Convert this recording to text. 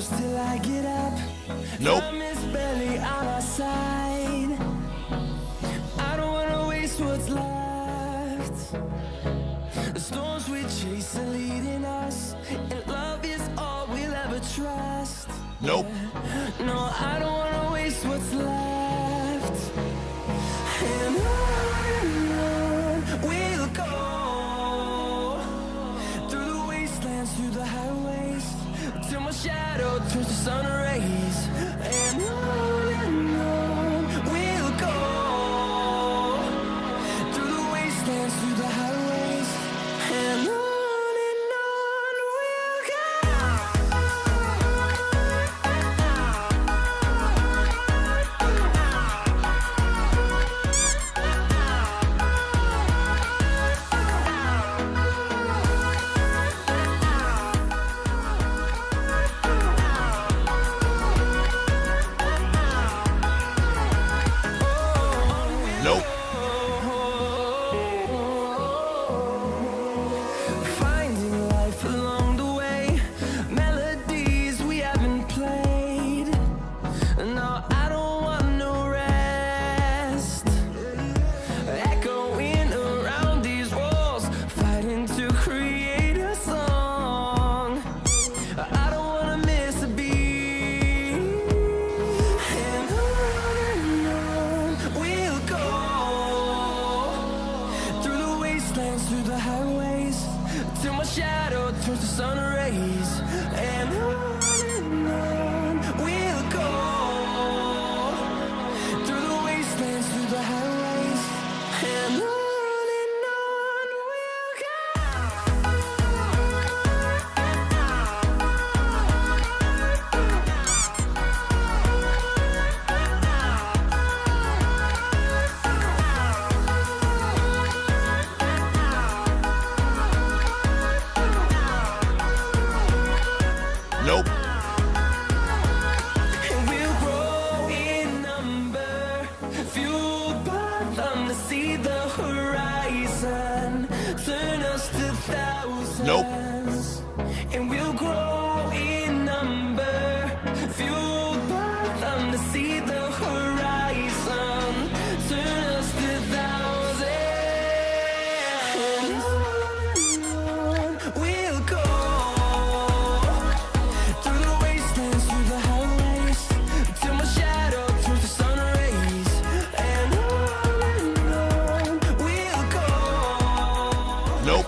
close till I get up. Nope. Time is barely on our side. I don't wanna waste what's left. The storms we chase are leading us, and love is all we'll ever trust. Nope. No, I don't wanna waste what's left. And on we'll go, through the wastelands, through the highways, till my shadow turns to sun rays. And on we'll go, through the wastelands, through the highways, and on we'll go. Nope. Finding life along the way, melodies we haven't played. No, I don't want no rest. Echoing around these walls, fighting to create a song. I don't wanna miss a beat. And on we'll go, through the wastelands, through the highways, till my shadow turns to sun rays. And on we'll go, through the wastelands, through the highways, and on we'll go. Nope. And we'll grow in number, fueled by them to see the horizon, turn us to thousands. Nope. And we'll grow in number, fueled by them to see the horizon, turn us to thousands. And on we'll go, through the wastelands, through the highways, till my shadow turns to sun rays. And on we'll go. Nope.